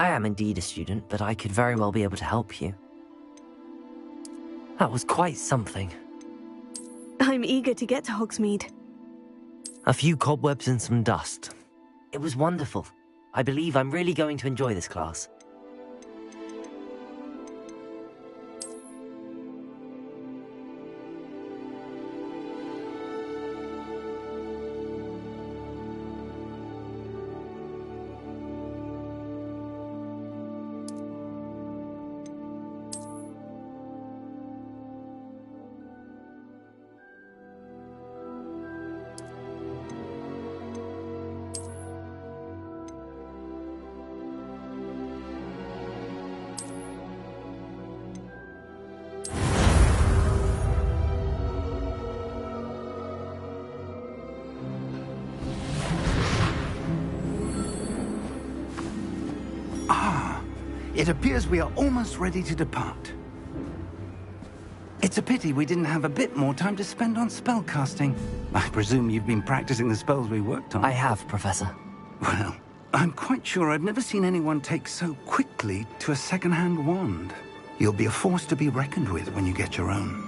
I am indeed a student, but I could very well be able to help you. That was quite something. I'm eager to get to Hogsmeade. A few cobwebs and some dust. It was wonderful. I believe I'm really going to enjoy this class. It appears we are almost ready to depart. It's a pity we didn't have a bit more time to spend on spellcasting. I presume you've been practicing the spells we worked on. I have, Professor. Well, I'm quite sure I've never seen anyone take so quickly to a second-hand wand. You'll be a force to be reckoned with when you get your own.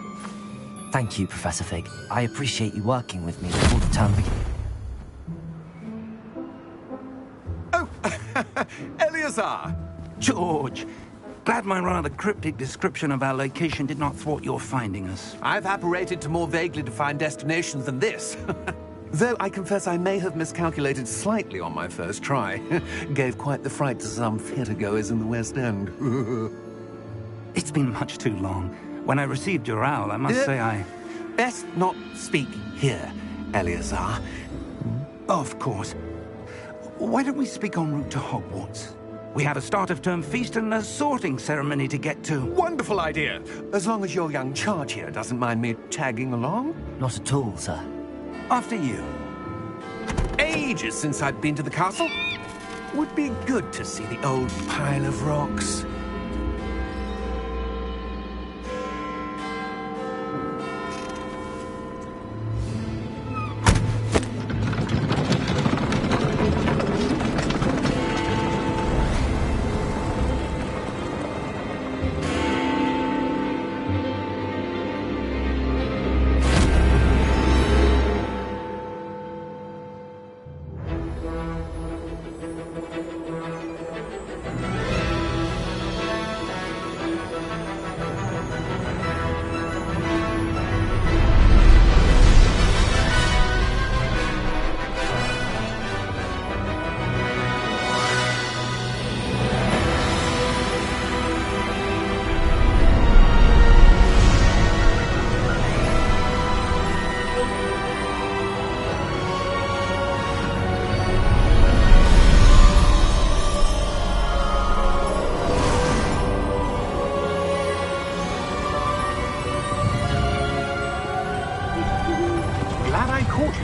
Thank you, Professor Fig. I appreciate you working with me before the term begins. Oh, Eleazar! George! Glad my rather cryptic description of our location did not thwart your finding us. I've apparated to more vaguely defined destinations than this. Though I confess I may have miscalculated slightly on my first try. Gave quite the fright to some theatre-goers in the West End. It's been much too long. When I received your owl, I must say I... Best not speak here, Eleazar. Of course. Why don't we speak en route to Hogwarts? We have a start-of-term feast and a sorting ceremony to get to. Wonderful idea! As long as your young charge here doesn't mind me tagging along. Not at all, sir. After you. Ages since I've been to the castle. Would be good to see the old pile of rocks.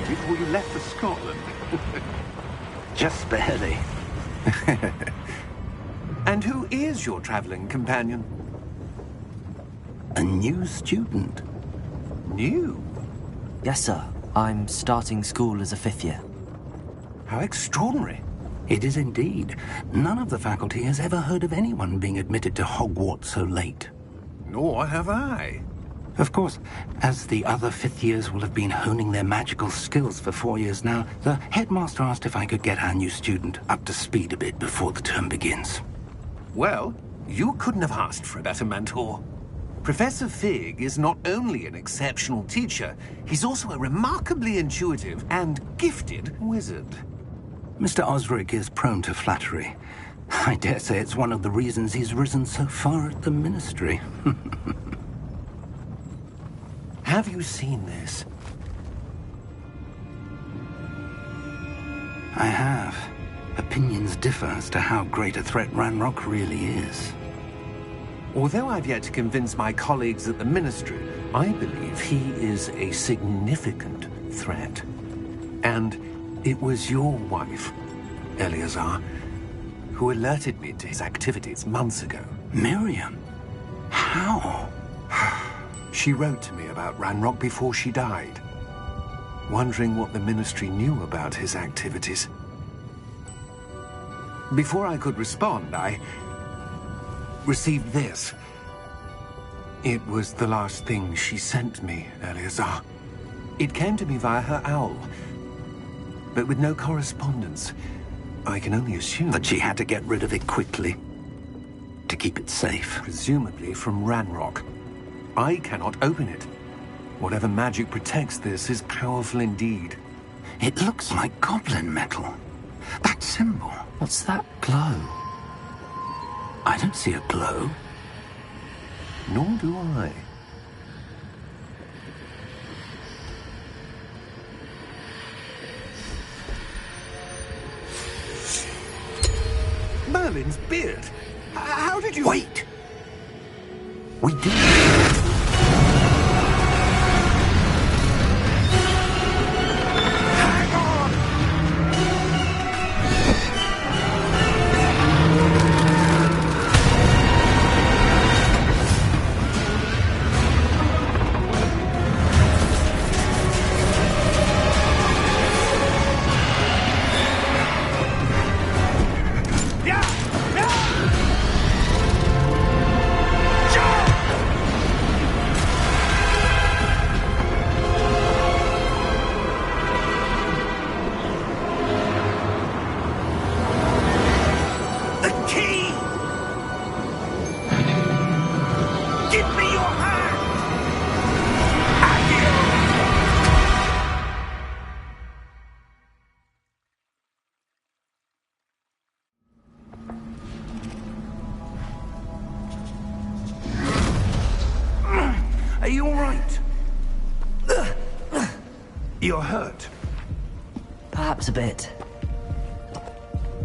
Before you left for Scotland. Just barely. And who is your traveling companion? A new student. New? Yes, sir. I'm starting school as a 5th year. How extraordinary. It is indeed. None of the faculty has ever heard of anyone being admitted to Hogwarts so late. Nor have I. Of course, as the other 5th years will have been honing their magical skills for 4 years now, the headmaster asked if I could get our new student up to speed a bit before the term begins. Well, you couldn't have asked for a better mentor. Professor Fig is not only an exceptional teacher, he's also a remarkably intuitive and gifted wizard. Mr. Osric is prone to flattery. I dare say it's one of the reasons he's risen so far at the Ministry. Have you seen this? I have. Opinions differ as to how great a threat Ranrock really is. Although I've yet to convince my colleagues at the Ministry, I believe he is a significant threat. And it was your wife, Eleazar, who alerted me to his activities months ago. Miriam? How? She wrote to me about Ranrock before she died, wondering what the Ministry knew about his activities. Before I could respond, I received this. It was the last thing she sent me, Eleazar. It came to me via her owl, but with no correspondence. I can only assume that she had to get rid of it quickly to keep it safe. Presumably from Ranrock. I cannot open it. Whatever magic protects this is powerful indeed. It looks like goblin metal. That symbol. What's that glow? I don't see a glow. Nor do I. Merlin's beard. How did you... Wait! We did... Are you all right? You're hurt. Perhaps a bit.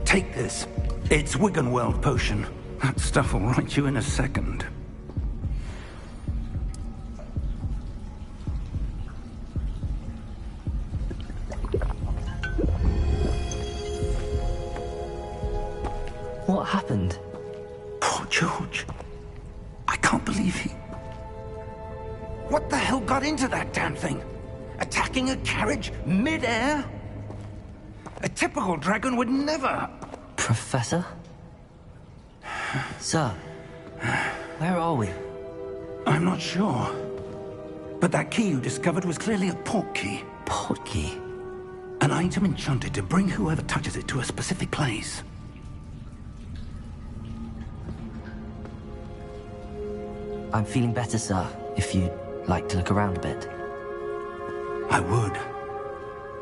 Take this. It's Wiggenweld potion. That stuff will right you in a second. What happened? Poor George. I can't believe he... What the hell got into that damn thing? Attacking a carriage mid-air? A typical dragon would never... Professor? Sir, where are we? I'm not sure. But that key you discovered was clearly a port key. Port key? An item enchanted to bring whoever touches it to a specific place. I'm feeling better, sir, if you'd like to look around a bit. I would.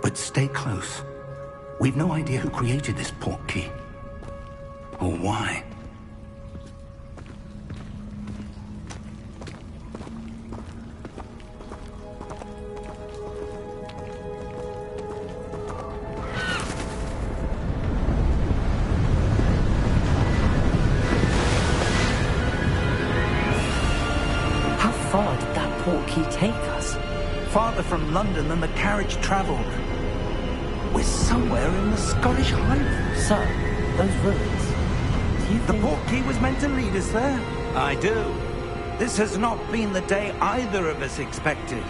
But stay close. We've no idea who created this port key. Or why. How far did that port key take us? Farther from London than the carriage travelled. We're somewhere in the Scottish Highlands. Sir, those ruins. Do you The think... port key was meant to lead us there. I do. This has not been the day either of us expected.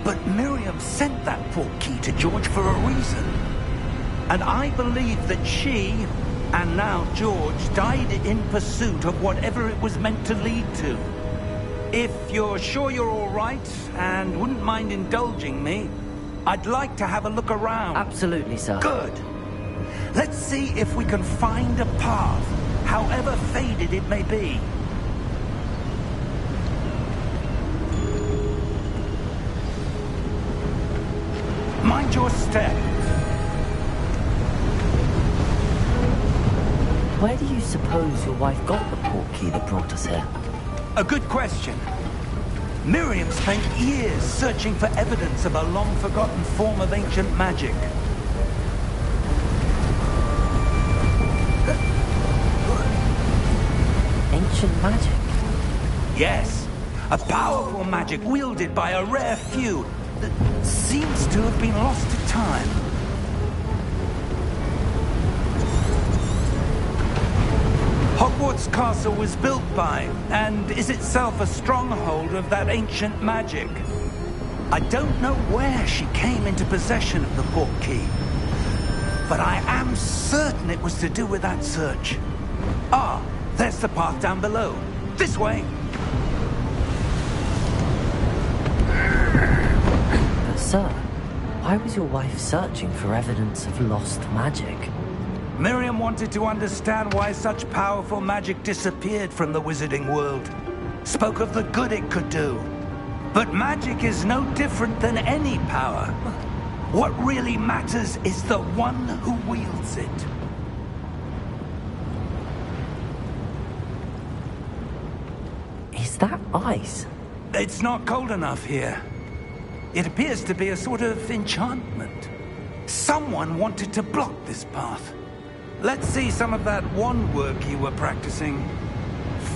But Miriam sent that port key to George for a reason. And I believe that she, and now George, died in pursuit of whatever it was meant to lead to. If you're sure you're all right, and wouldn't mind indulging me, I'd like to have a look around. Absolutely, sir. Good. Let's see if we can find a path, however faded it may be. Mind your step. Where do you suppose your wife got the port key that brought us here? A good question. Miriam spent years searching for evidence of a long-forgotten form of ancient magic. Ancient magic? Yes, a powerful magic wielded by a rare few that seems to have been lost to time. Hogwarts Castle was built by, and is itself a stronghold of that ancient magic. I don't know where she came into possession of the port key, but I am certain it was to do with that search. Ah, there's the path down below. This way! But sir, why was your wife searching for evidence of lost magic? Miriam wanted to understand why such powerful magic disappeared from the wizarding world. Spoke of the good it could do. But magic is no different than any power. What really matters is the one who wields it. Is that ice? It's not cold enough here. It appears to be a sort of enchantment. Someone wanted to block this path. Let's see some of that wand work you were practicing.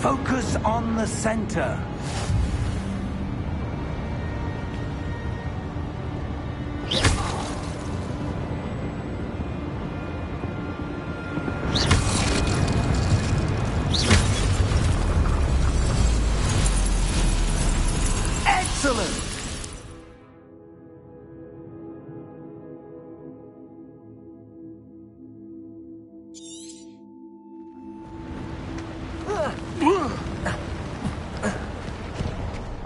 Focus on the center. Excellent!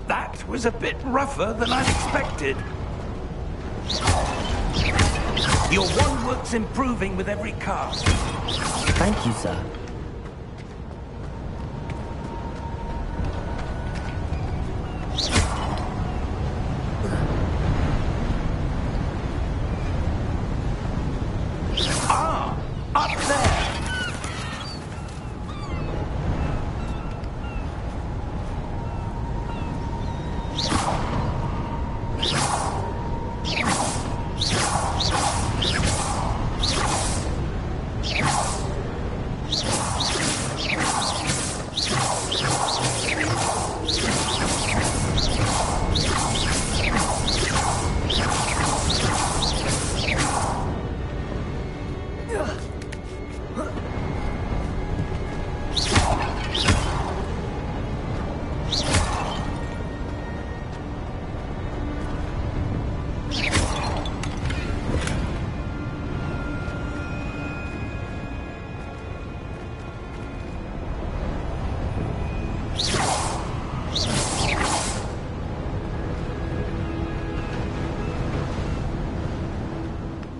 That was a bit rougher than I'd expected. Your wand work's improving with every cast. Thank you, sir. Ah! Up there!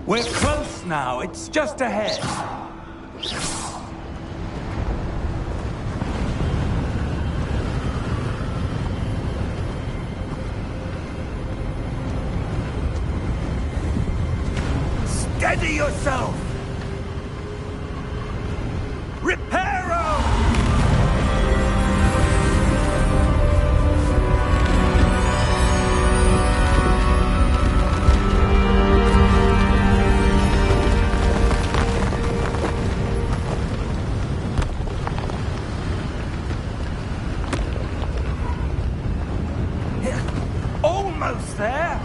We're close now. It's just ahead. Steady yourself! Reparo! Almost there!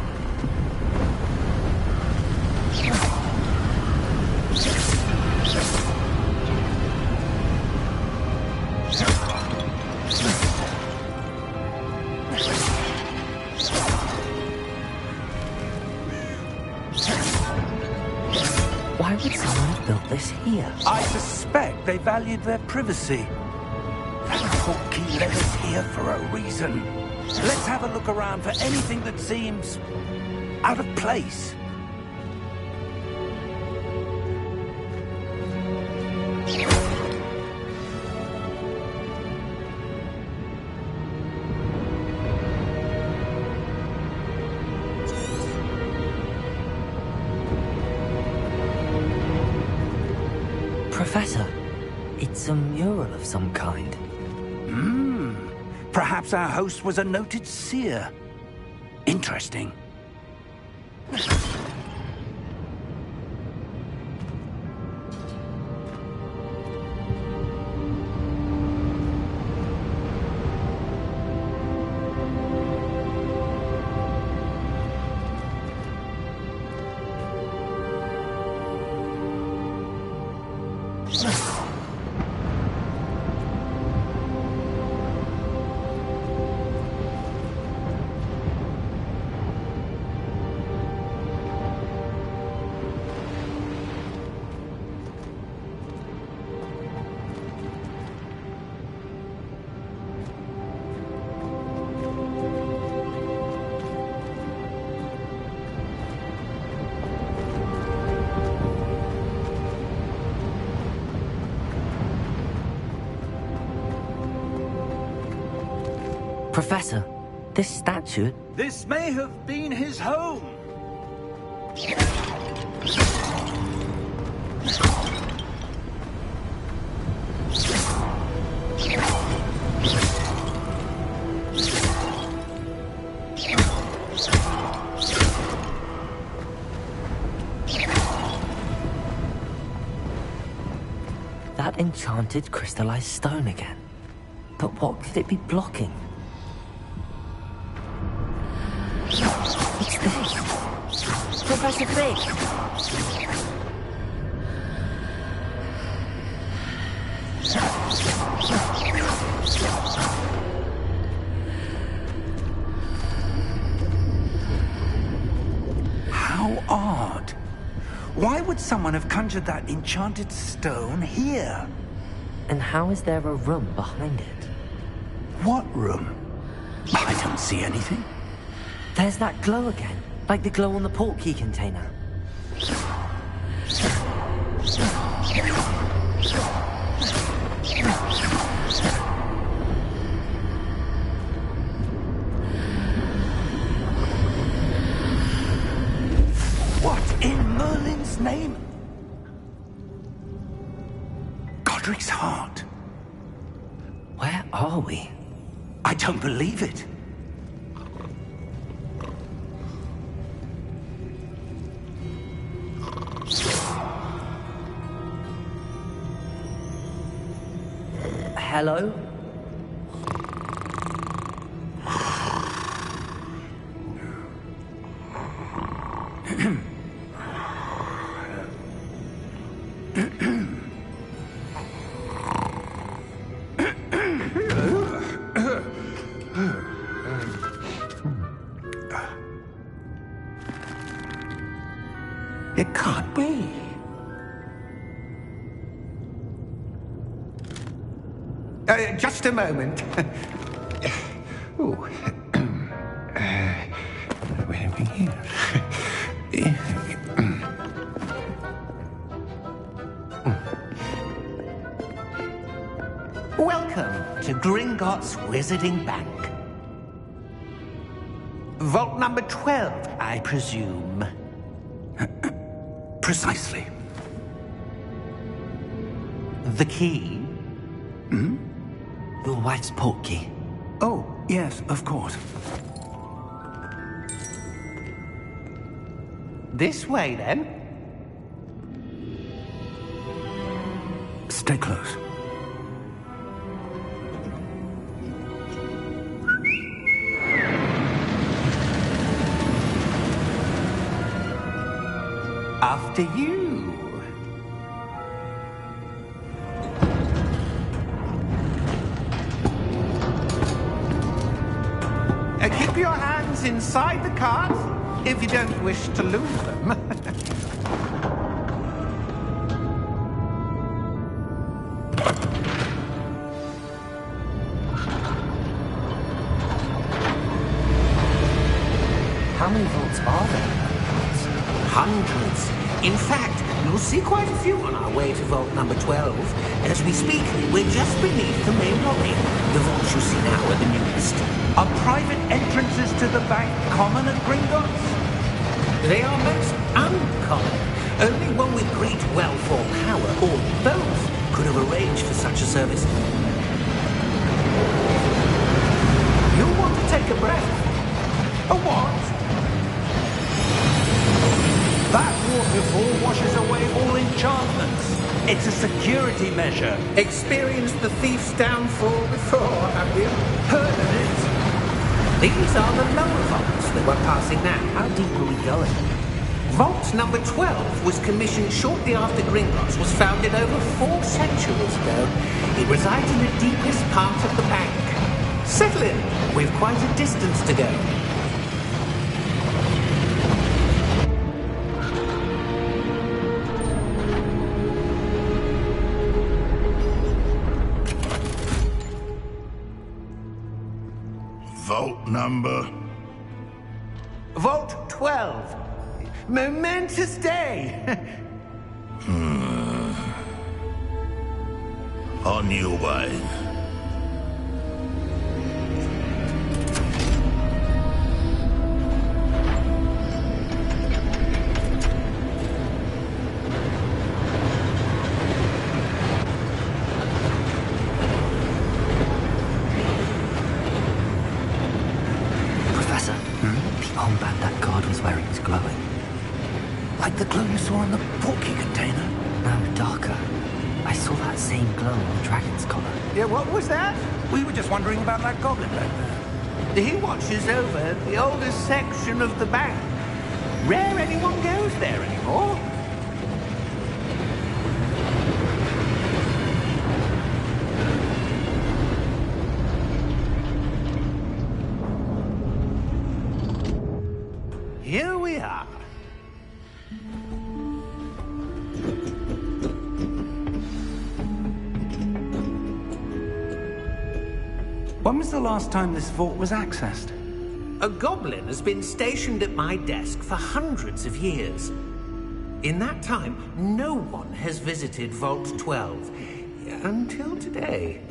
Why would someone have built this here? I suspect they valued their privacy. That quirky led us here for a reason. Let's have a look around for anything that seems out of place. Professor, it's a mural of some kind. Perhaps our host was a noted seer. Interesting. Professor, this statue... This may have been his home. That enchanted crystallized stone again. But what could it be blocking? It's this. Professor Fig. How odd. Why would someone have conjured that enchanted stone here? And how is there a room behind it? What room? I don't see anything. There's that glow again, like the glow on the portkey container. What in Merlin's name? Godric's heart. Where are we? I don't believe it. Hello? It can't be. Just a moment. Ooh. Where are we here? Welcome to Gringotts Wizarding Bank. Vault number 12, I presume. Precisely. The key? Hmm? Your wife's portkey. Oh, yes, of course. This way, then. Stay close. After you. Keep your hands inside the cart if you don't wish to lose them. How many vaults are there? Hundreds. In fact, you'll see quite a few on our way to vault number 12. As we speak, we're just beneath the main lobby. The vaults you see now are the newest. Are private entrances to the bank common at Gringotts? They are most uncommon. Only one with great wealth or power, or both, could have arranged for such a service. You'll want to take a breath. A what? That waterfall washes away all enchantments. It's a security measure. Experienced the thief's downfall before, have you? Heard of it? These are the lower vaults that we're passing now. How deep are we going? Vault number 12 was commissioned shortly after Gringotts was founded over 4 centuries ago. It resides in the deepest part of the bank. Settle in. We've quite a distance to go. Vault number? Vault 12. Momentous day. On your way. armband that guard was wearing was glowing. Like the glow you saw in the porky container? No, darker. I saw that same glow on the dragon's collar. Yeah, what was that? We were just wondering about that goblin back there. He watches over the oldest section of the bank. Rare anyone goes there anymore. Here we are. When was the last time this vault was accessed? A goblin has been stationed at my desk for hundreds of years. In that time, no one has visited Vault 12. Until today.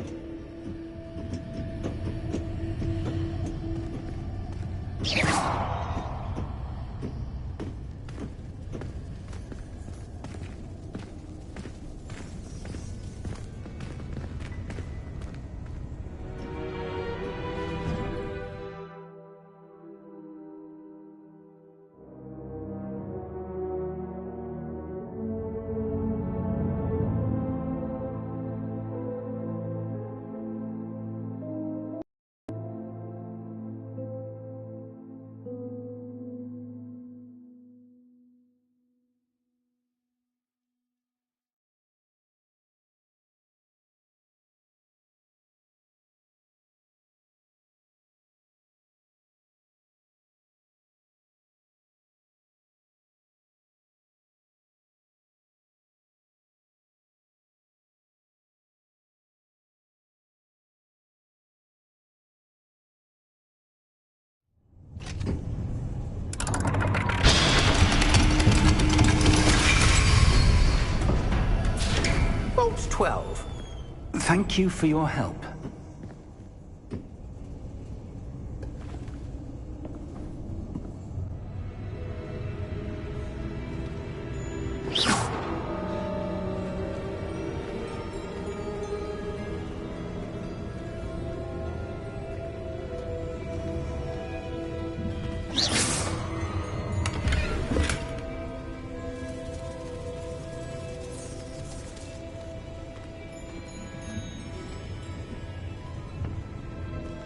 Vault 12. Thank you for your help.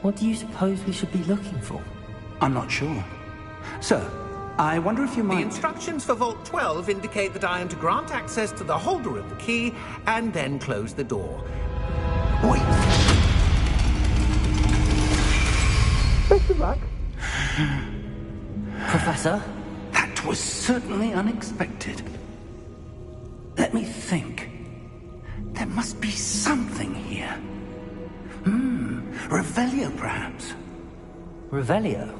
What do you suppose we should be looking for? I'm not sure. Sir, I wonder if you The might... instructions for Vault 12 indicate that I am to grant access to the holder of the key and then close the door. Wait! Best of luck. Professor? That was certainly unexpected. Let me think. There must be something here. Revelio, perhaps? Revelio?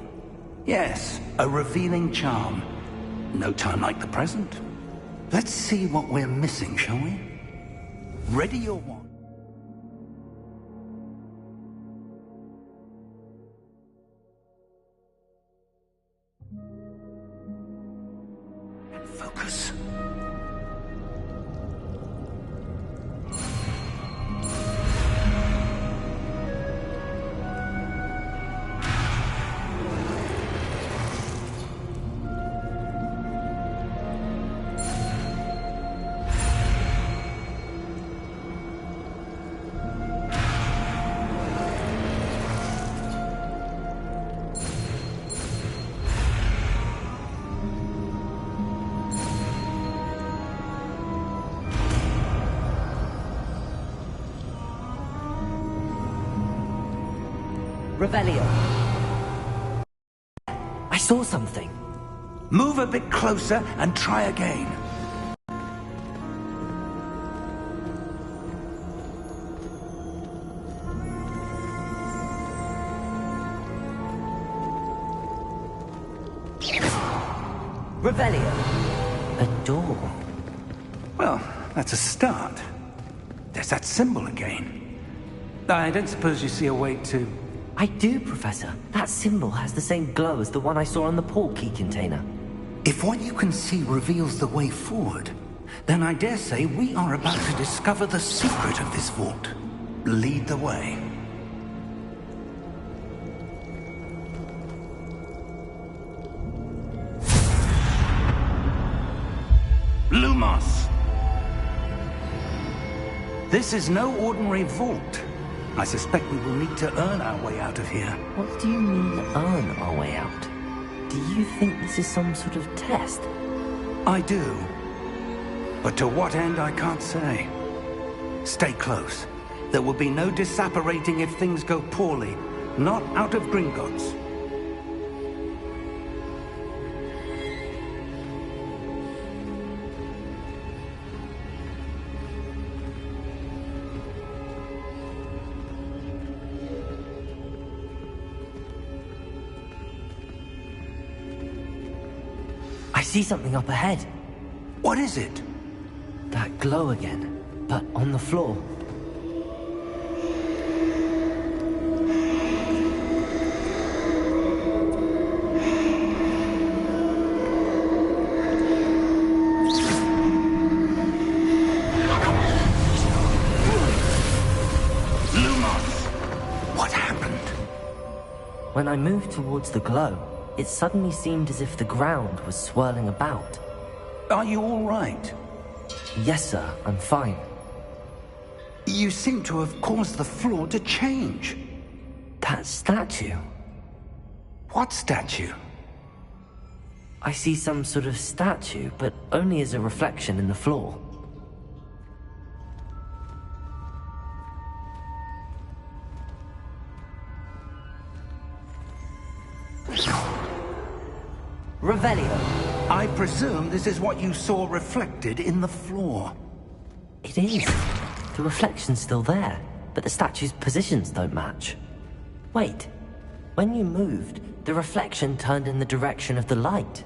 Yes, a revealing charm. No time like the present. Let's see what we're missing, shall we? Ready your wand. And focus. Revelio. I saw something. Move a bit closer and try again. Revelio. A door. Well, that's a start. There's that symbol again. I don't suppose you see a way to... I do, Professor. That symbol has the same glow as the one I saw on the portkey container. If what you can see reveals the way forward, then I dare say we are about to discover the secret of this vault. Lead the way. Lumos! This is no ordinary vault. I suspect we will need to earn our way out of here. What do you mean, earn our way out? Do you think this is some sort of test? I do. But to what end, I can't say. Stay close. There will be no disapparating if things go poorly. Not out of Gringotts. I see something up ahead. What is it? That glow again, but on the floor. Lumos! What happened? When I moved towards the glow, it suddenly seemed as if the ground was swirling about. Are you all right? Yes, sir, I'm fine. You seem to have caused the floor to change. That statue. What statue? I see some sort of statue, but only as a reflection in the floor. Revelio. I presume this is what you saw reflected in the floor. It is. The reflection's still there, but the statue's positions don't match. Wait. When you moved, the reflection turned in the direction of the light.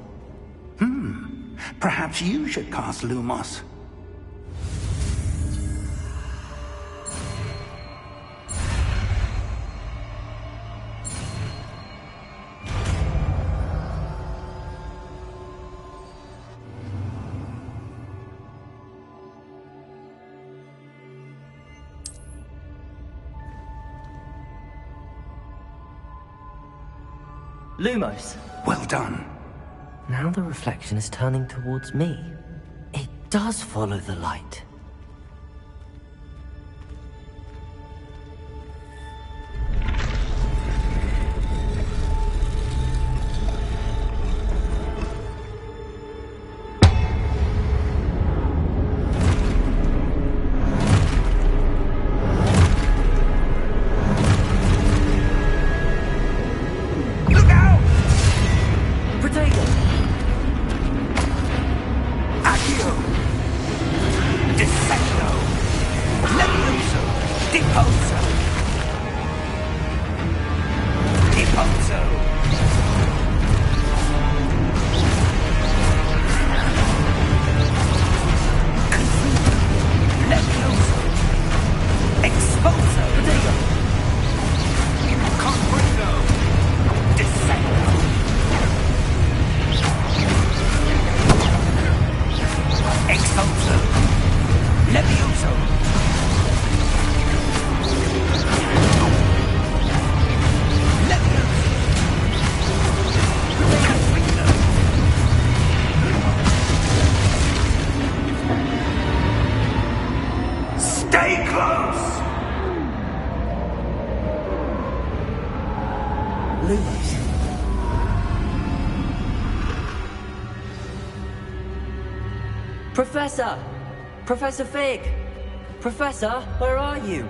Perhaps you should cast Lumos. Lumos. Well done. Now the reflection is turning towards me. It does follow the light. Professor! Professor Fig! Professor, where are you?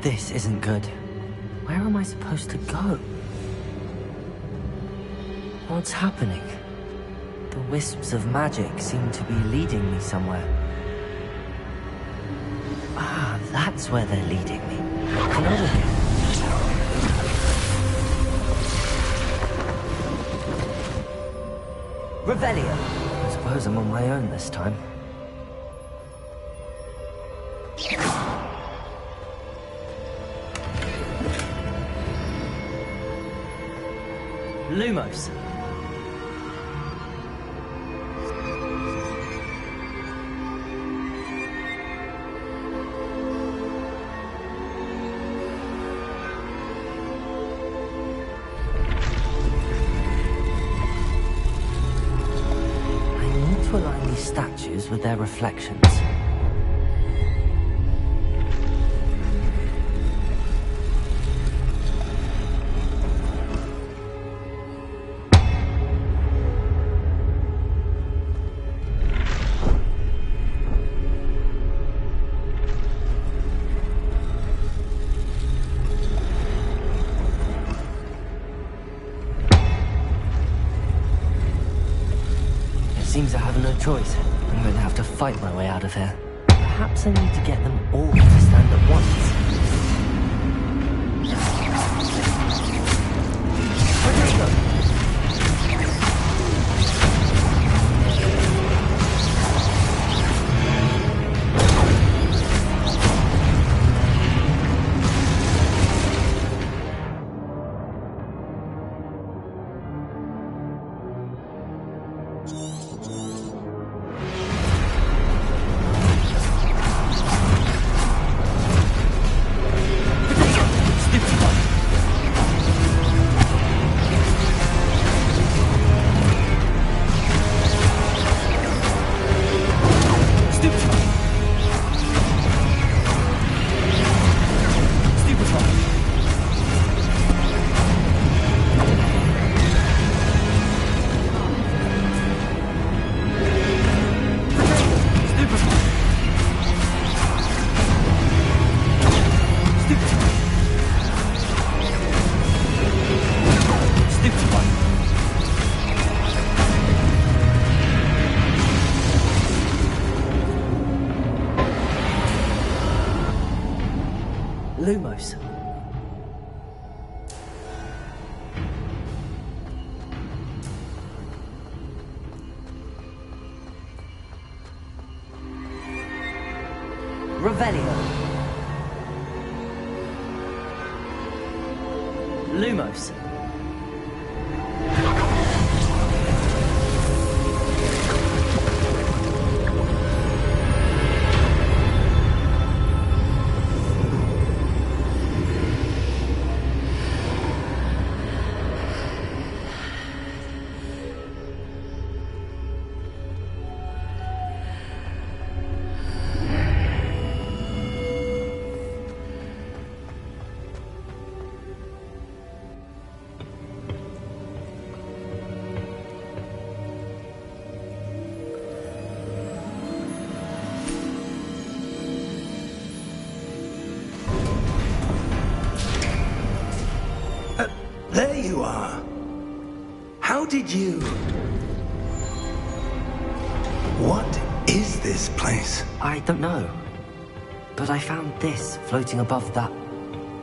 This isn't good. Where am I supposed to go? What's happening? The wisps of magic seem to be leading me somewhere. Ah, that's where they're leading me. Come over here. Revelio! I suppose I'm on my own this time. Lumos. statues with their reflections. Seems I have no choice. I'm going to have to fight my way out of here. Perhaps I need to get them all to stand at once. Lumos. Revelio. Lumos. There you are. How did you... What is this place? I don't know. But I found this floating above that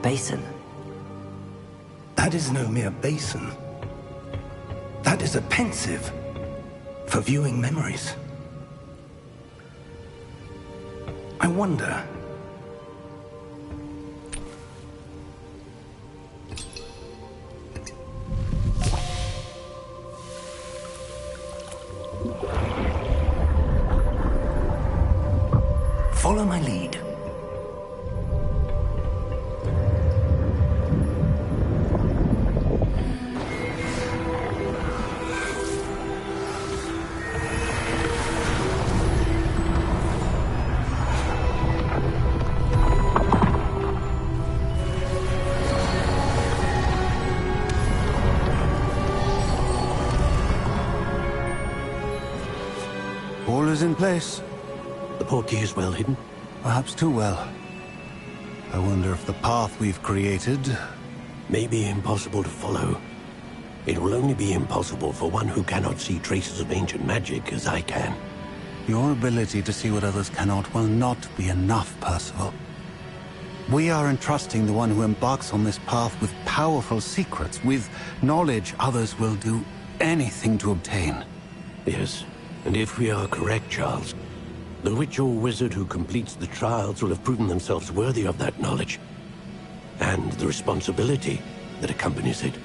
basin. That is no mere basin. That is a pensive for viewing memories. I wonder... Follow my lead. All is in place. The portkey is well hidden. Perhaps too well. I wonder if the path we've created... May be impossible to follow. It will only be impossible for one who cannot see traces of ancient magic as I can. Your ability to see what others cannot will not be enough, Percival. We are entrusting the one who embarks on this path with powerful secrets, with knowledge others will do anything to obtain. Yes, and if we are correct, Charles, the witch or wizard who completes the trials will have proven themselves worthy of that knowledge, and the responsibility that accompanies it.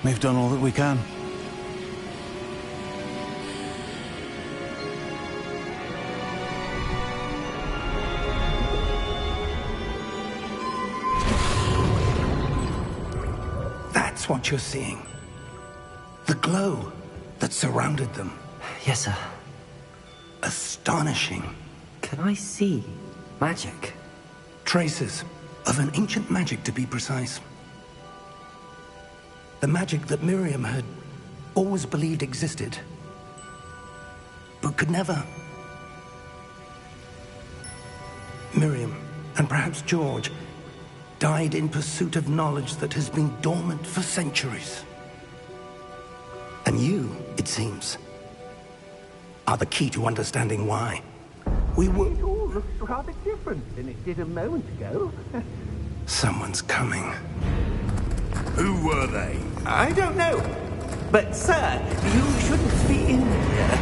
We've done all that we can. That's what you're seeing. The glow that surrounded them Yes, sir. Astonishing. Can I see magic? Traces of an ancient magic, to be precise. The magic that Miriam had always believed existed, but could never. Miriam, and perhaps George, died in pursuit of knowledge that has been dormant for centuries. And you, it seems, are the key to understanding why. We were... It all looks rather different than it did a moment ago. Someone's coming. Who were they? I don't know. But, sir, you shouldn't be in here.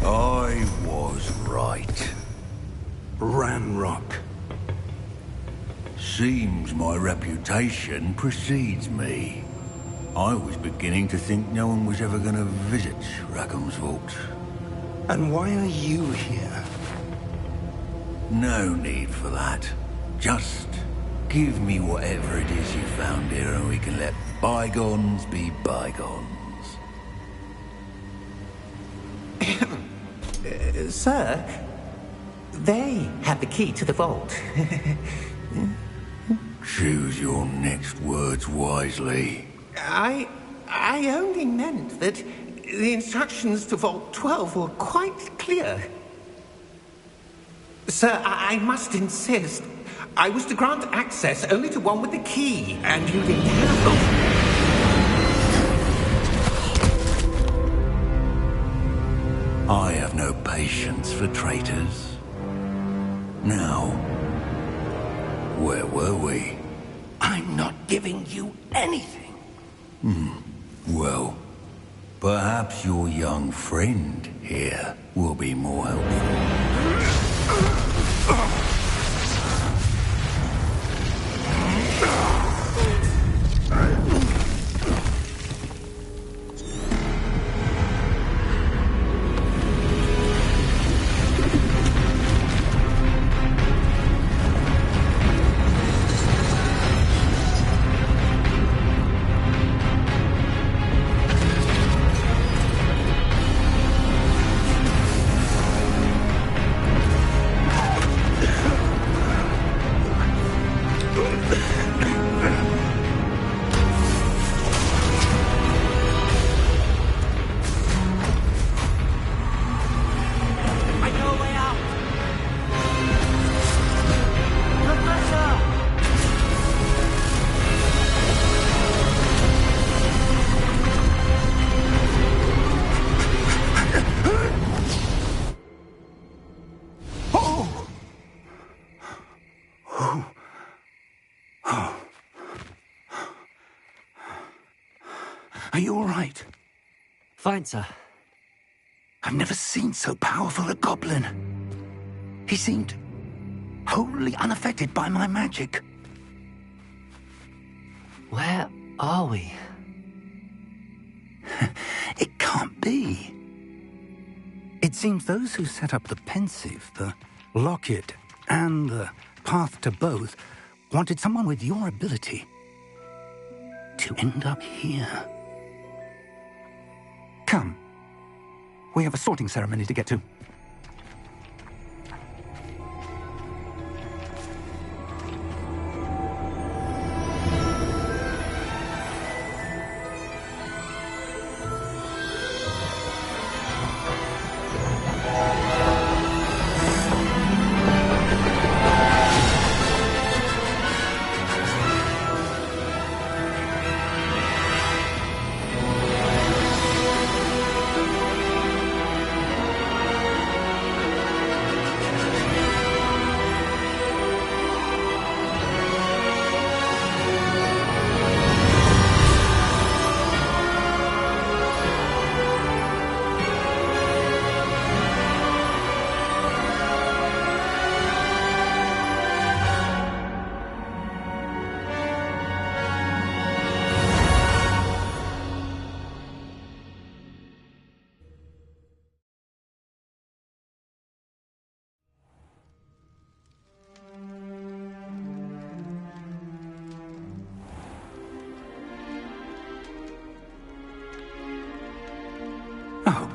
I was right. Ranrock. Seems my reputation precedes me. I was beginning to think no one was ever going to visit Rackham's vault. And why are you here? No need for that. Just give me whatever it is you found here and we can let bygones be bygones. Sir, they have the key to the vault. Choose your next words wisely. I only meant that the instructions to Vault 12 were quite clear. Sir, I must insist. I was to grant access only to one with the key, and you didn't have them. I have no patience for traitors. Now, where were we? I'm not giving you anything. Well, perhaps your young friend here will be more helpful. Are you all right? Fine, sir. I've never seen so powerful a goblin. He seemed wholly unaffected by my magic. Where are we? It can't be. It seems those who set up the pensive, the locket, and the path to both wanted someone with your ability to end up here. Come. We have a sorting ceremony to get to.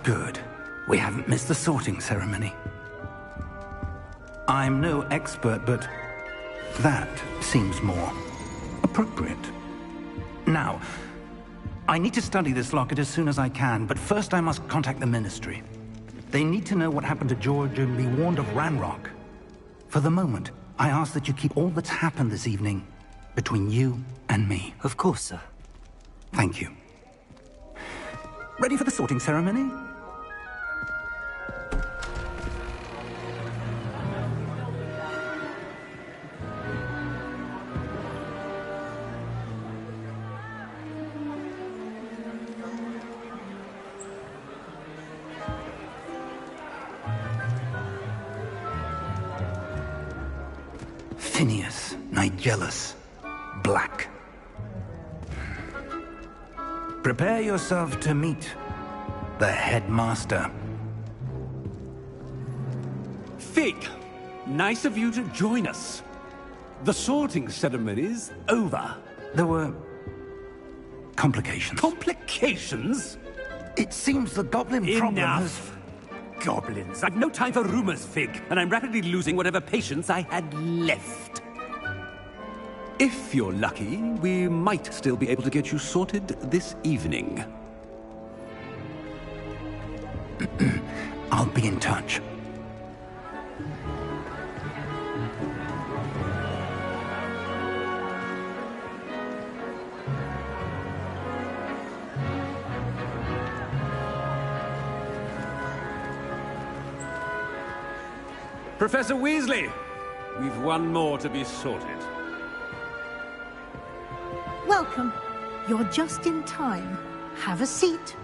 Good. We haven't missed the sorting ceremony. I'm no expert, but that seems more appropriate. Now, I need to study this locket as soon as I can, but first I must contact the Ministry. They need to know what happened to George and be warned of Ranrock. For the moment, I ask that you keep all that's happened this evening between you and me. Of course, sir. Thank you. Ready for the sorting ceremony? Phineas, Nigellus, Black. Prepare yourself to meet the headmaster. Fig, nice of you to join us. The sorting ceremony's over. There were complications. Complications? It seems the goblin problem has... Enough! Goblins. I've no time for rumors, Fig, and I'm rapidly losing whatever patience I had left. If you're lucky, we might still be able to get you sorted this evening. I'll be in touch. Professor Weasley, we've one more to be sorted. Welcome. You're just in time. Have a seat.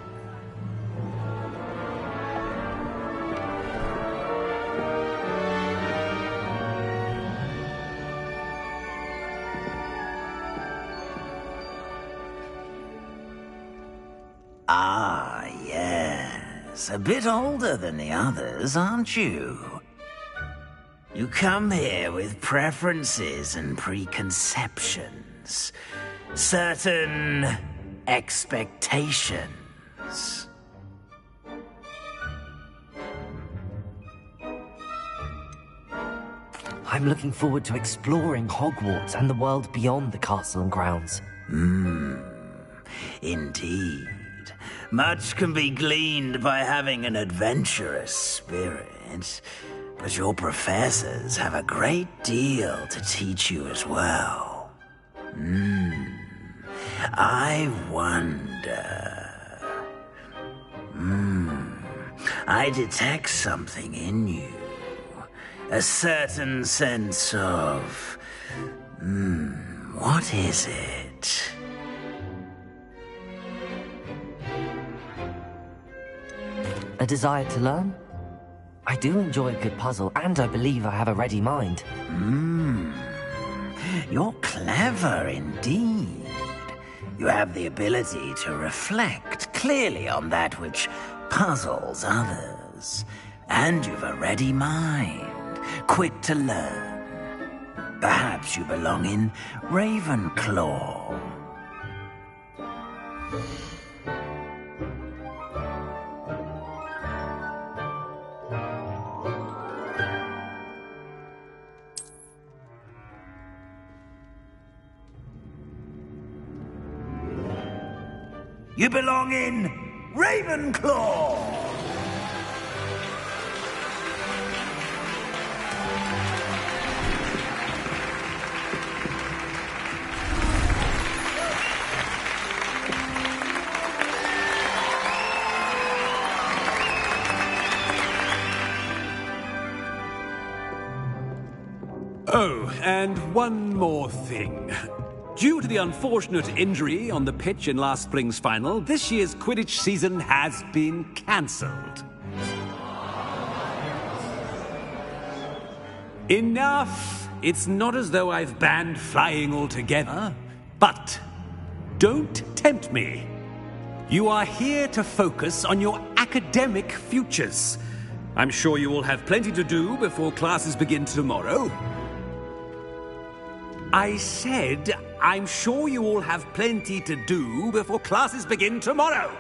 Ah, yes. A bit older than the others, aren't you? You come here with preferences and preconceptions. Certain expectations. I'm looking forward to exploring Hogwarts and the world beyond the castle and grounds. Indeed. Much can be gleaned by having an adventurous spirit, but your professors have a great deal to teach you as well. I wonder... I detect something in you. A certain sense of... what is it? A desire to learn? I do enjoy a good puzzle, and I believe I have a ready mind. You're clever indeed. You have the ability to reflect clearly on that which puzzles others. And you've a ready mind, quick to learn. Perhaps you belong in Ravenclaw. You belong in Ravenclaw! Oh, and one more thing. Due to the unfortunate injury on the pitch in last spring's final, this year's Quidditch season has been cancelled. Enough! It's not as though I've banned flying altogether. But don't tempt me. You are here to focus on your academic futures. I'm sure you will have plenty to do before classes begin tomorrow. I said, I'm sure you all have plenty to do before classes begin tomorrow.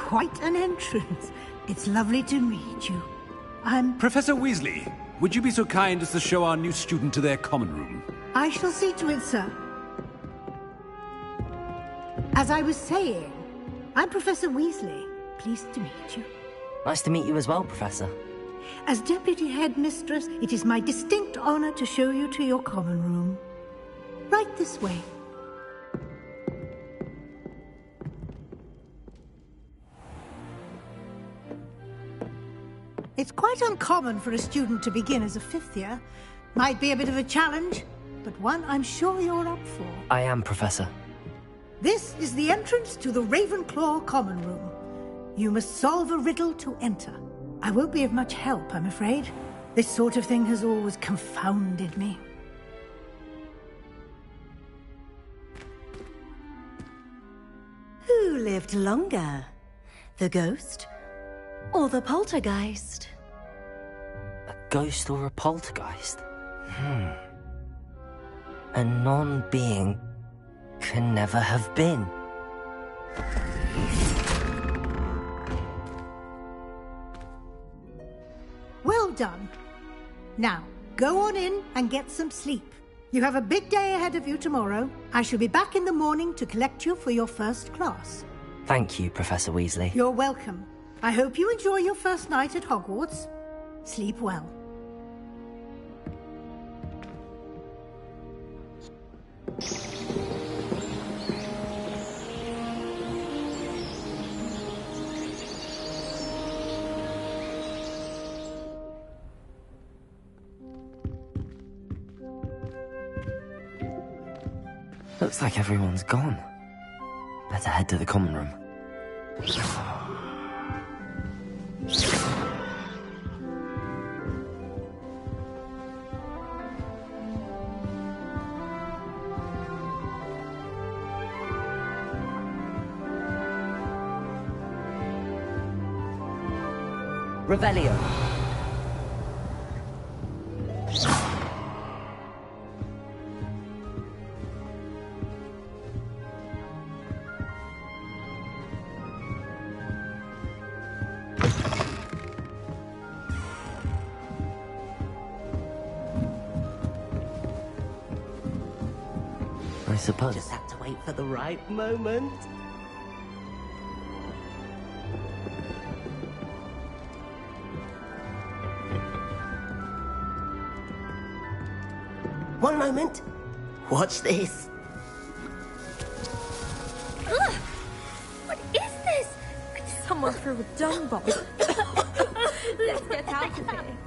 Quite an entrance. It's lovely to meet you. I'm... Professor Weasley, would you be so kind as to show our new student to their common room? I shall see to it, sir. As I was saying, I'm Professor Weasley. Pleased to meet you. Nice to meet you as well, Professor. As Deputy Headmistress, it is my distinct honor to show you to your common room. Right this way. It's quite uncommon for a student to begin as a fifth year. Might be a bit of a challenge, but one I'm sure you're up for. I am, Professor. This is the entrance to the Ravenclaw common room. You must solve a riddle to enter. I won't be of much help, I'm afraid. This sort of thing has always confounded me. Who lived longer? The ghost or the poltergeist? A ghost or a poltergeist? A non-being can never have been. Well done. Now, go on in and get some sleep. You have a big day ahead of you tomorrow. I shall be back in the morning to collect you for your first class. Thank you, Professor Weasley. You're welcome. I hope you enjoy your first night at Hogwarts. Sleep well. Looks like everyone's gone. Better head to the common room. Revelio. I suppose. Just have to wait for the right moment. One moment. Watch this. Ugh! What is this? Someone threw a dung bomb. Let's get out of here.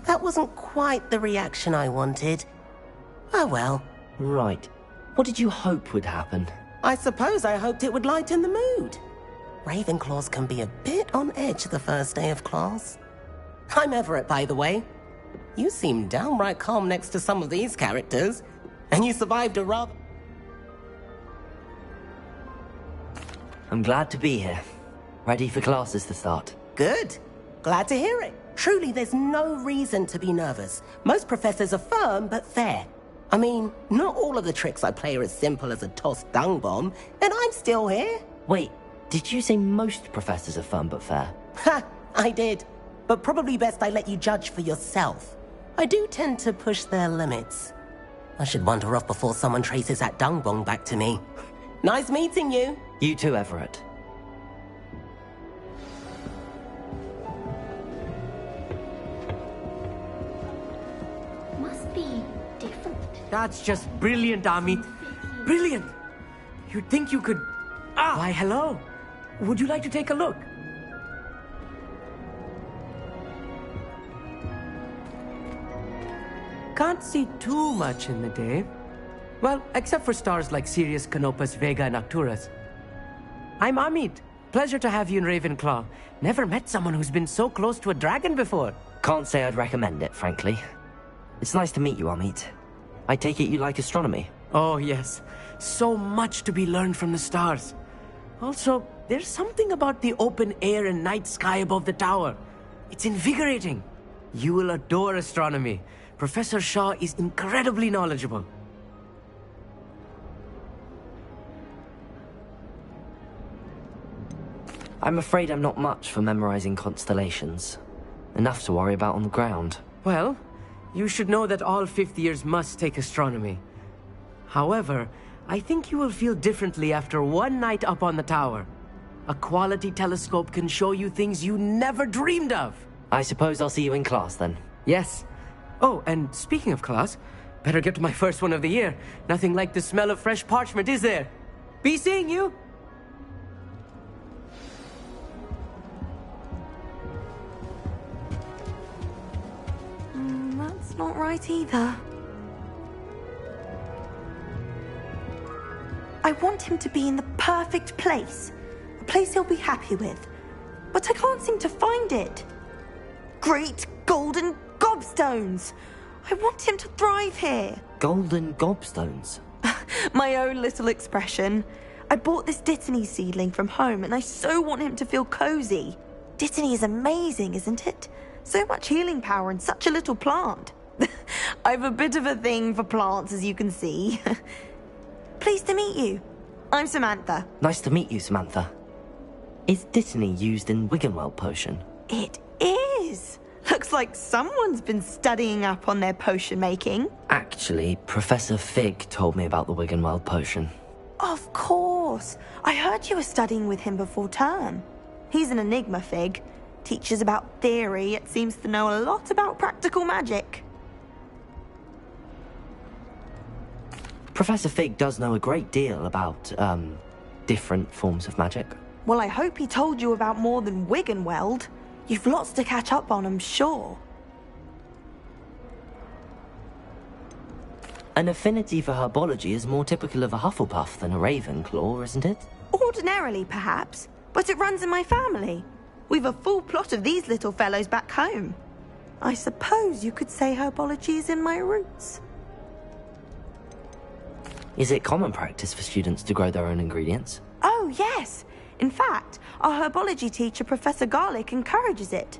That wasn't quite the reaction I wanted. Oh well. Right. What did you hope would happen? I suppose I hoped it would lighten the mood. Ravenclaws can be a bit on edge the first day of class. I'm Everett, by the way. You seem downright calm next to some of these characters, and you survived a rather... I'm glad to be here. Ready for classes to start. Good. Glad to hear it. Truly, there's no reason to be nervous. Most professors are firm but fair. I mean, not all of the tricks I play are as simple as a tossed dung bomb, and I'm still here. Wait, did you say most professors are fun but fair? Ha! I did. But probably best I let you judge for yourself. I do tend to push their limits. I should wander off before someone traces that dung bomb back to me. Nice meeting you. You too, Everett. Must be different. That's just brilliant, Amit. Brilliant! You'd think you could... Why, hello. Would you like to take a look? Can't see too much in the day. Well, except for stars like Sirius, Canopus, Vega, and Arcturus. I'm Amit. Pleasure to have you in Ravenclaw. Never met someone who's been so close to a dragon before. Can't say I'd recommend it, frankly. It's nice to meet you, Amit. I take it you like astronomy? Oh, yes. So much to be learned from the stars. Also, there's something about the open air and night sky above the tower. It's invigorating. You will adore astronomy. Professor Shaw is incredibly knowledgeable. I'm afraid I'm not much for memorizing constellations. Enough to worry about on the ground. Well, you should know that all fifth years must take astronomy. However, I think you will feel differently after one night up on the tower. A quality telescope can show you things you never dreamed of. I suppose I'll see you in class then. Yes. Oh, and speaking of class, better get to my first one of the year. Nothing like the smell of fresh parchment, is there? Be seeing you! That's not right either. I want him to be in the perfect place. A place he'll be happy with. But I can't seem to find it. Great golden gobstones! I want him to thrive here. Golden gobstones? My own little expression. I bought this Dittany seedling from home and I so want him to feel cozy. Dittany is amazing, isn't it? So much healing power in such a little plant. I've a bit of a thing for plants, as you can see. Pleased to meet you. I'm Samantha. Nice to meet you, Samantha. Is Dittany used in Wiggenweld potion? It is. Looks like someone's been studying up on their potion making. Actually, Professor Fig told me about the Wiggenweld potion. Of course. I heard you were studying with him before term. He's an enigma, Fig. Teaches about theory, yet seems to know a lot about practical magic. Professor Fig does know a great deal about, different forms of magic. Well, I hope he told you about more than Wiggenweld. You've lots to catch up on, I'm sure. An affinity for herbology is more typical of a Hufflepuff than a Ravenclaw, isn't it? Ordinarily, perhaps, but it runs in my family. We've a full plot of these little fellows back home. I suppose you could say herbology is in my roots. Is it common practice for students to grow their own ingredients? Oh, yes. In fact, our herbology teacher, Professor Garlick, encourages it.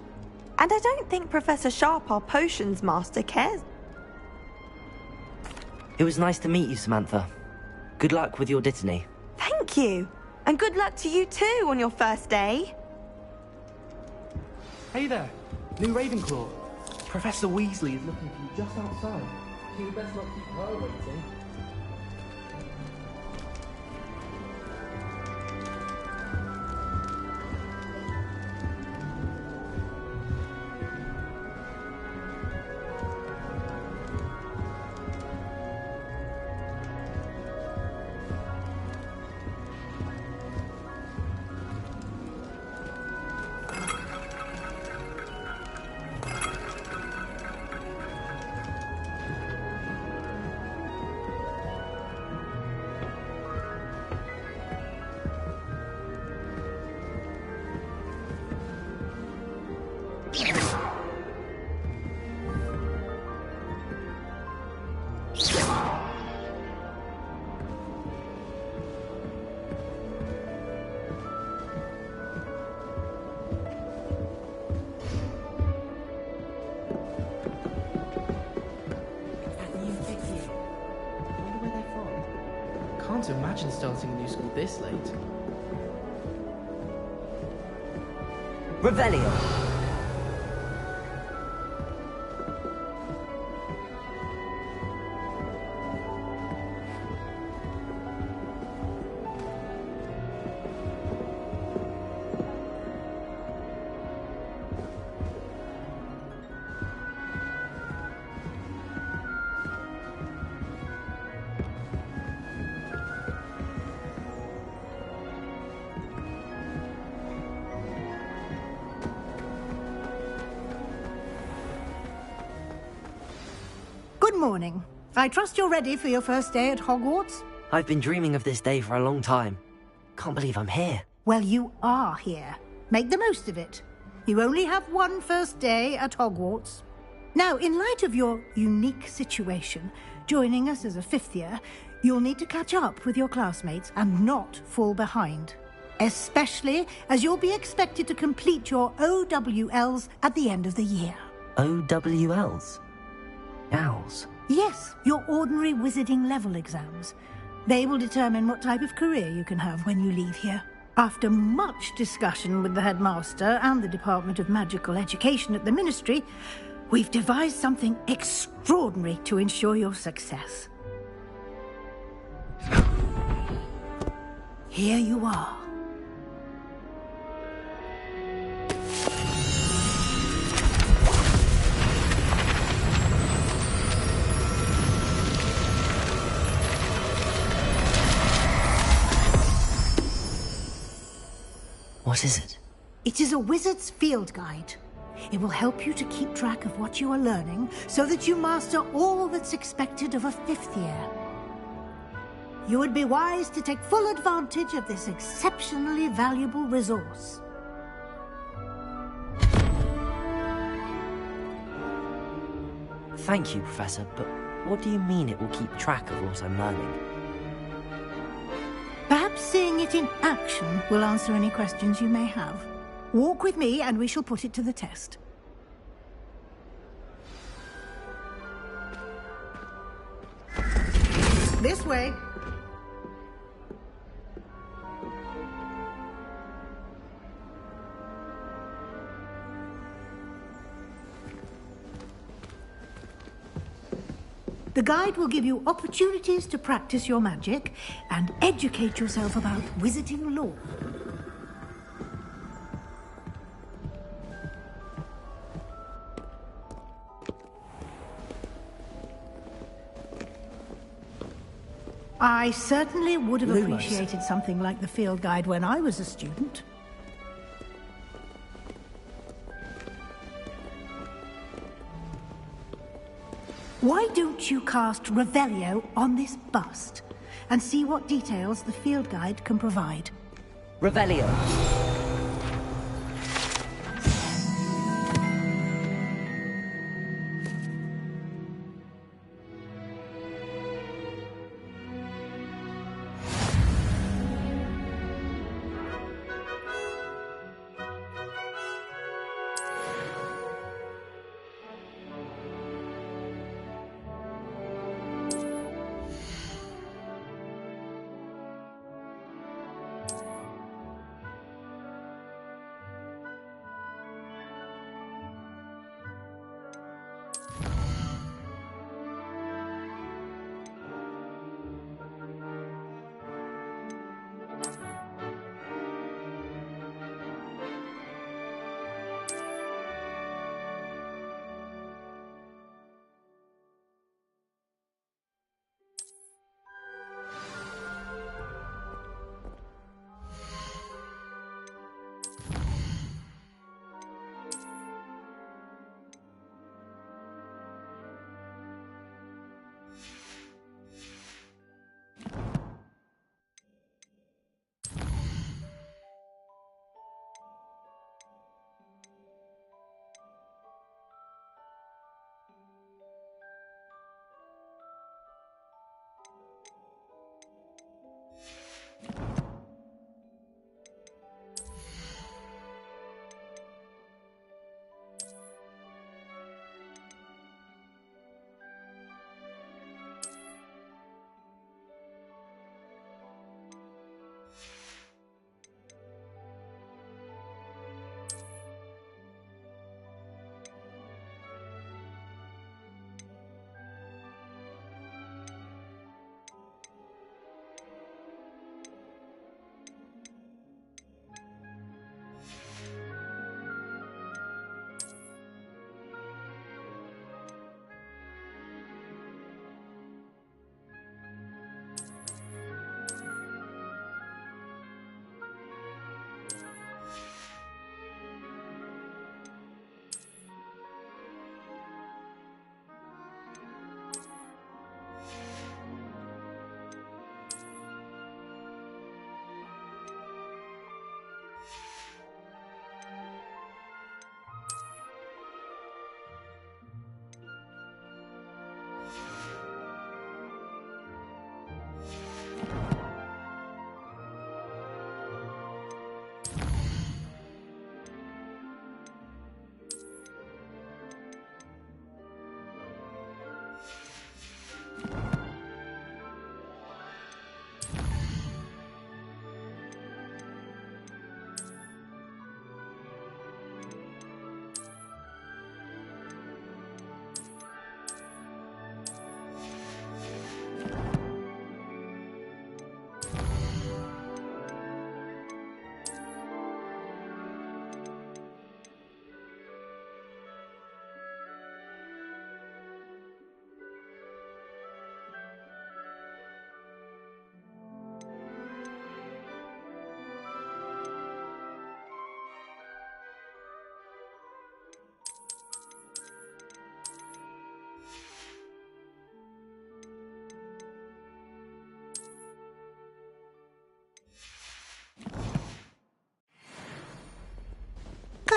And I don't think Professor Sharp, our potions master, cares. It was nice to meet you, Samantha. Good luck with your Dittany. Thank you. And good luck to you too on your first day. Hey there, new Ravenclaw. Professor Weasley is looking for you just outside. You best not keep her waiting. Can't imagine starting a new school this late. Revelio. Good morning. I trust you're ready for your first day at Hogwarts? I've been dreaming of this day for a long time. Can't believe I'm here. Well, you are here. Make the most of it. You only have one first day at Hogwarts. Now, in light of your unique situation, joining us as a fifth year, you'll need to catch up with your classmates and not fall behind. Especially as you'll be expected to complete your OWLs at the end of the year. OWLs? Owls? Yes, your ordinary wizarding level exams. They will determine what type of career you can have when you leave here. After much discussion with the headmaster and the Department of Magical Education at the Ministry, we've devised something extraordinary to ensure your success. Here you are. What is it? It is a wizard's field guide. It will help you to keep track of what you are learning so that you master all that's expected of a 5th year. You would be wise to take full advantage of this exceptionally valuable resource. Thank you, Professor, but what do you mean it will keep track of what I'm learning? Perhaps seeing it in action will answer any questions you may have. Walk with me and we shall put it to the test. This way. The guide will give you opportunities to practice your magic and educate yourself about wizarding lore. I certainly would have Lumos. appreciated something like the field guide when I was a student. Why don't you cast Revelio on this bust and see what details the field guide can provide? Revelio.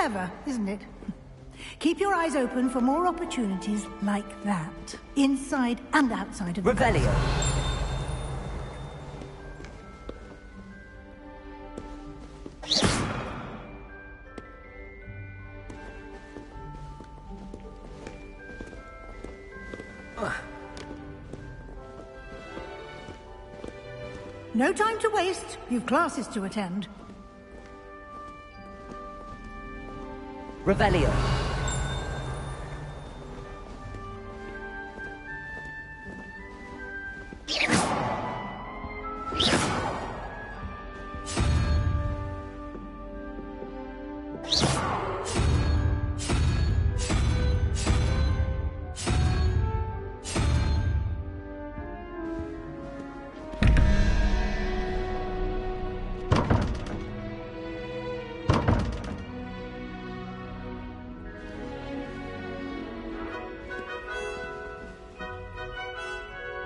Clever, isn't it? Keep your eyes open for more opportunities like that, inside and outside of the Revelio. No time to waste. You've classes to attend. Revelio.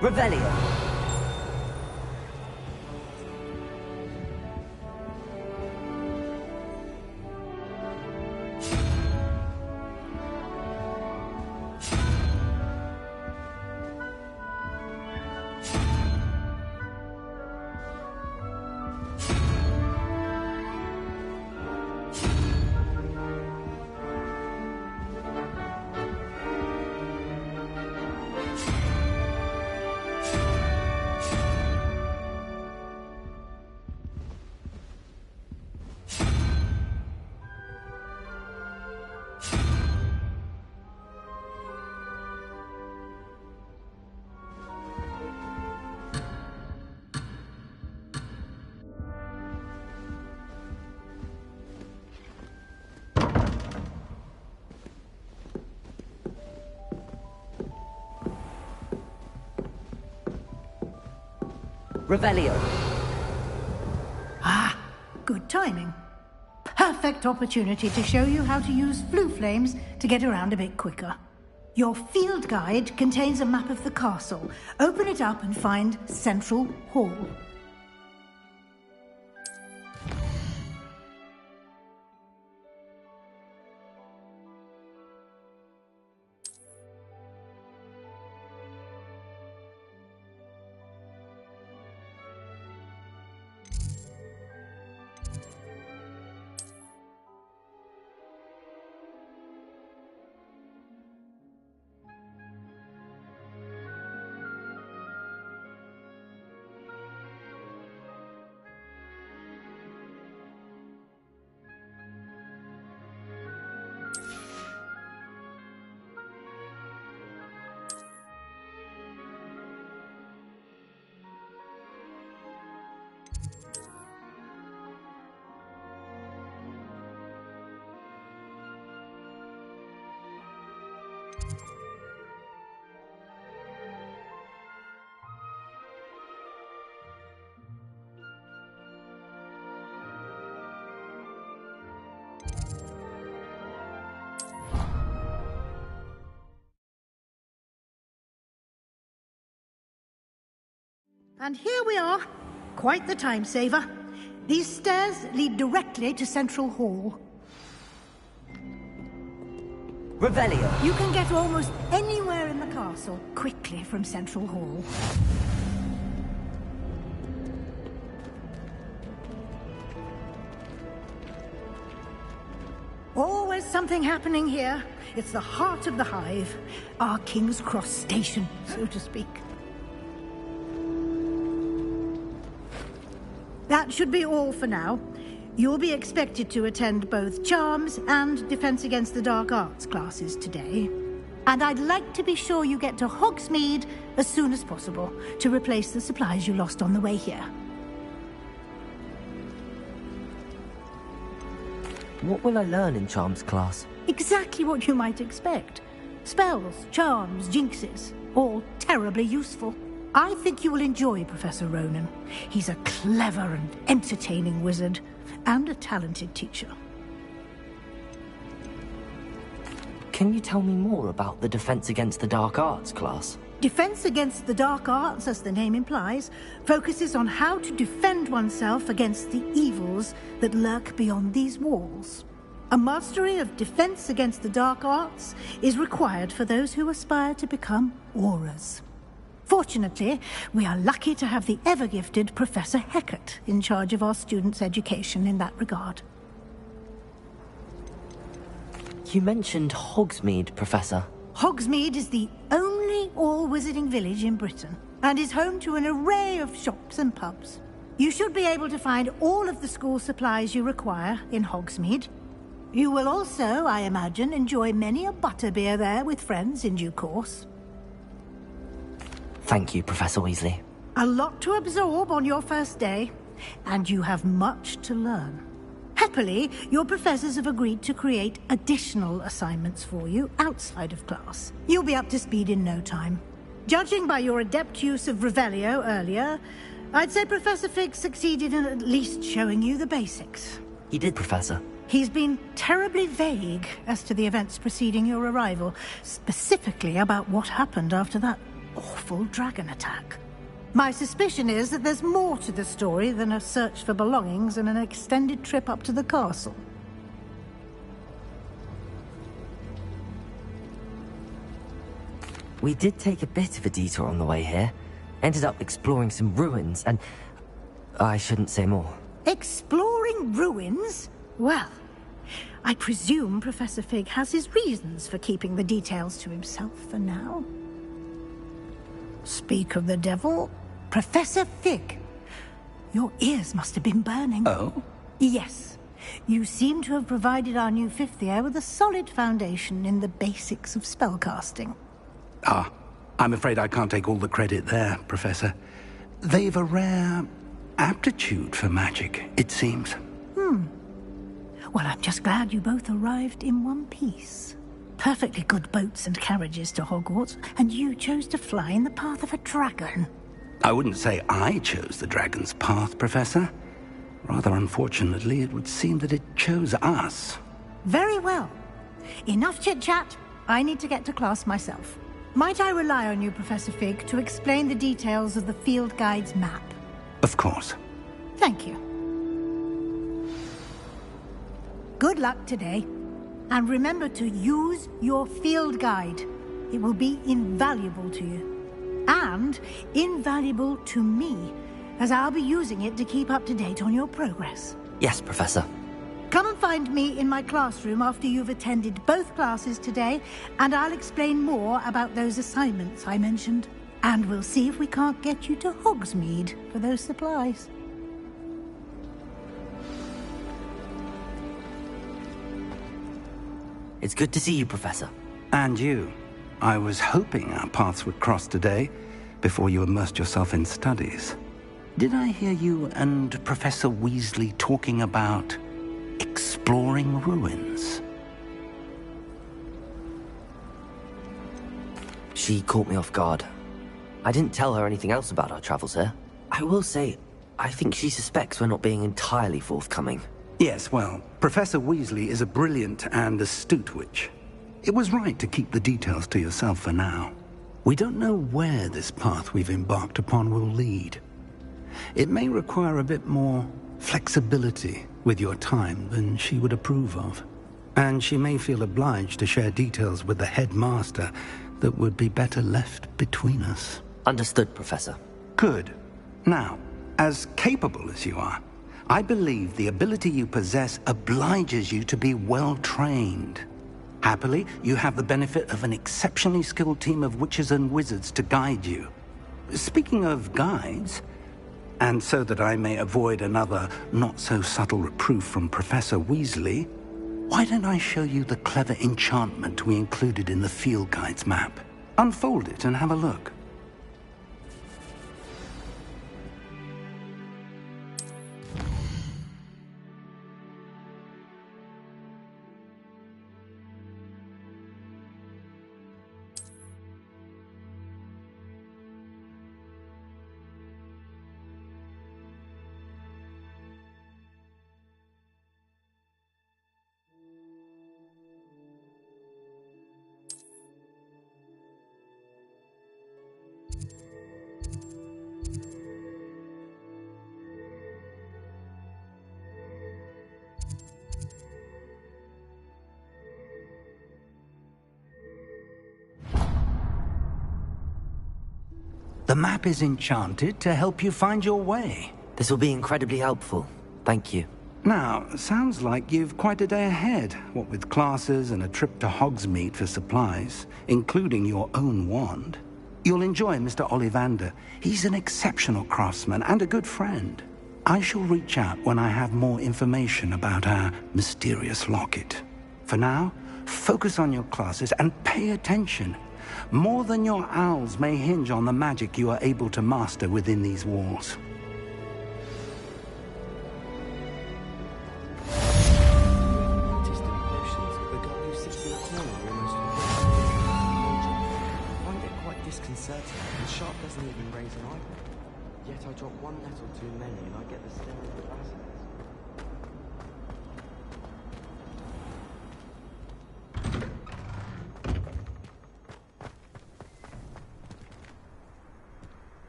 Revelio. Revelio. Ah, good timing. Perfect opportunity to show you how to use flue flames to get around a bit quicker. Your field guide contains a map of the castle. Open it up and find Central Hall. And here we are. Quite the time saver. These stairs lead directly to Central Hall. Revelio. You can get almost anywhere in the castle quickly from Central Hall. Always something happening here. It's the heart of the hive. Our King's Cross station, so to speak. That should be all for now. You'll be expected to attend both Charms and Defense Against the Dark Arts classes today. And I'd like to be sure you get to Hogsmeade as soon as possible to replace the supplies you lost on the way here. What will I learn in Charms class? Exactly what you might expect. Spells, charms, jinxes, all terribly useful. I think you will enjoy Professor Ronan. He's a clever and entertaining wizard, and a talented teacher. Can you tell me more about the Defense Against the Dark Arts class? Defense Against the Dark Arts, as the name implies, focuses on how to defend oneself against the evils that lurk beyond these walls. A mastery of defense against the dark arts is required for those who aspire to become Aurors. Fortunately, we are lucky to have the ever-gifted Professor Hecat in charge of our students' education in that regard. You mentioned Hogsmeade, Professor. Hogsmeade is the only all-wizarding village in Britain, and is home to an array of shops and pubs. You should be able to find all of the school supplies you require in Hogsmeade. You will also, I imagine, enjoy many a butterbeer there with friends in due course. Thank you, Professor Weasley. A lot to absorb on your first day, and you have much to learn. Happily, your professors have agreed to create additional assignments for you outside of class. You'll be up to speed in no time. Judging by your adept use of Revelio earlier, I'd say Professor Fig succeeded in at least showing you the basics. He did, Professor. He's been terribly vague as to the events preceding your arrival, specifically about what happened after that awful dragon attack. My suspicion is that there's more to the story than a search for belongings and an extended trip up to the castle. We did take a bit of a detour on the way here. Ended up exploring some ruins and... I shouldn't say more. Exploring ruins? Well, I presume Professor Fig has his reasons for keeping the details to himself for now. Speak of the devil, Professor Fig. Your ears must have been burning. Oh? Yes. You seem to have provided our new fifth year with a solid foundation in the basics of spellcasting. Ah, I'm afraid I can't take all the credit there, Professor. They've a rare aptitude for magic, it seems. Well, I'm just glad you both arrived in one piece. Perfectly good boats and carriages to Hogwarts, and you chose to fly in the path of a dragon. I wouldn't say I chose the dragon's path, Professor. Rather unfortunately, it would seem that it chose us. Very well. Enough chit-chat. I need to get to class myself. Might I rely on you, Professor Fig, to explain the details of the field guide's map? Of course. Thank you. Good luck today. And remember to use your field guide. It will be invaluable to you. And invaluable to me, as I'll be using it to keep up to date on your progress. Yes, Professor. Come and find me in my classroom after you've attended both classes today, and I'll explain more about those assignments I mentioned. And we'll see if we can't get you to Hogsmeade for those supplies. It's good to see you, Professor. And you. I was hoping our paths would cross today, before you immersed yourself in studies. Did I hear you and Professor Weasley talking about exploring ruins? She caught me off guard. I didn't tell her anything else about our travels here. I will say, I think she suspects we're not being entirely forthcoming. Yes, well, Professor Weasley is a brilliant and astute witch. It was right to keep the details to yourself for now. We don't know where this path we've embarked upon will lead. It may require a bit more flexibility with your time than she would approve of. And she may feel obliged to share details with the headmaster that would be better left between us. Understood, Professor. Good. Now, as capable as you are, I believe the ability you possess obliges you to be well-trained. Happily, you have the benefit of an exceptionally skilled team of witches and wizards to guide you. Speaking of guides, and so that I may avoid another not-so-subtle reproof from Professor Weasley, why don't I show you the clever enchantment we included in the field guide's map? Unfold it and have a look. The map is enchanted to help you find your way. This will be incredibly helpful. Thank you. Now, sounds like you've quite a day ahead, what with classes and a trip to Hogsmeade for supplies, including your own wand. You'll enjoy Mr. Ollivander. He's an exceptional craftsman and a good friend. I shall reach out when I have more information about our mysterious locket. For now, focus on your classes and pay attention. More than your owls may hinge on the magic you are able to master within these walls. And Sharp doesn't even raise an eyebrow. Yet I drop one nettle too many and I get the stare of the basilisk.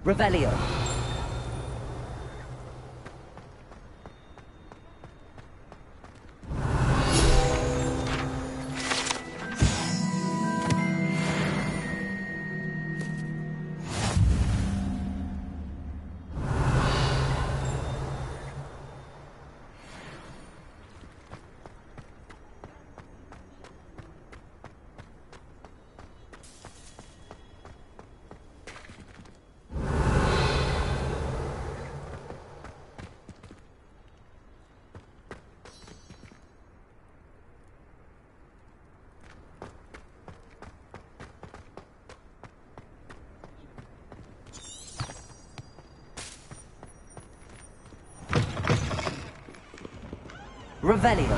Revelio. Revelio.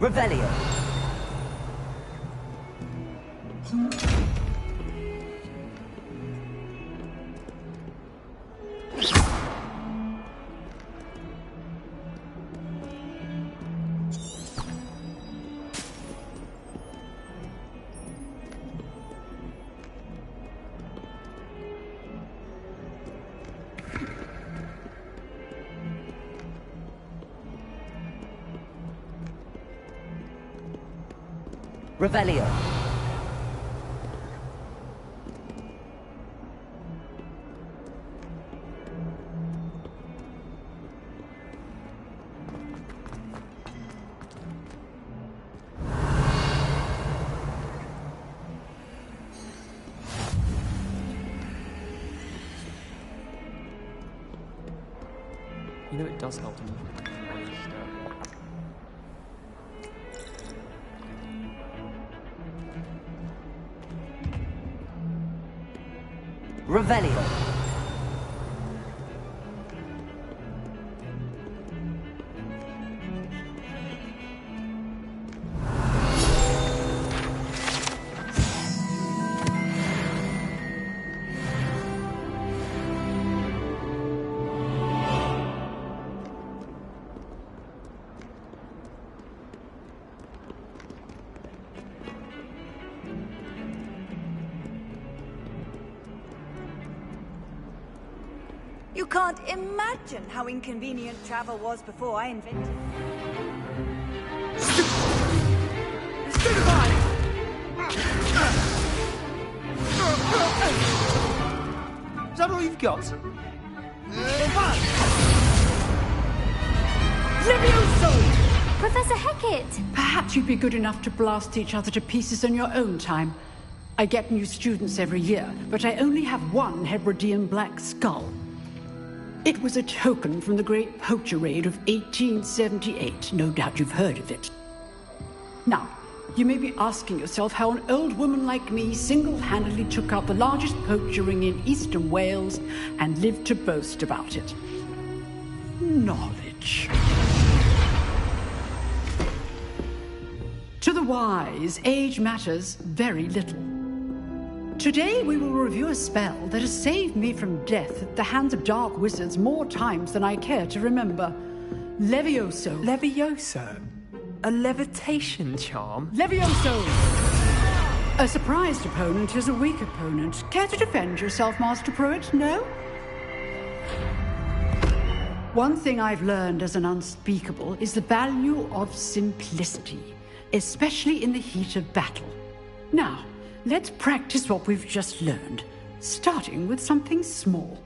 Revelio. Revelio. You know, it does help to move. Revelio. You can't imagine how inconvenient travel was before I invented it. Is that all you've got? Professor Hecat! Perhaps you'd be good enough to blast each other to pieces on your own time. I get new students every year, but I only have one Hebridean black skull. It was a token from the Great Poacher Raid of 1878. No doubt you've heard of it. Now, you may be asking yourself how an old woman like me single-handedly took out the largest poacher ring in eastern Wales and lived to boast about it. knowledge. To the wise, age matters very little. Today we will review a spell that has saved me from death at the hands of dark wizards more times than I care to remember. Levioso. Levioso? A levitation charm? Levioso! A surprised opponent is a weak opponent. Care to defend yourself, Master Pruitt? No? One thing I've learned as an unspeakable is the value of simplicity, especially in the heat of battle. Now, let's practice what we've just learned, starting with something small.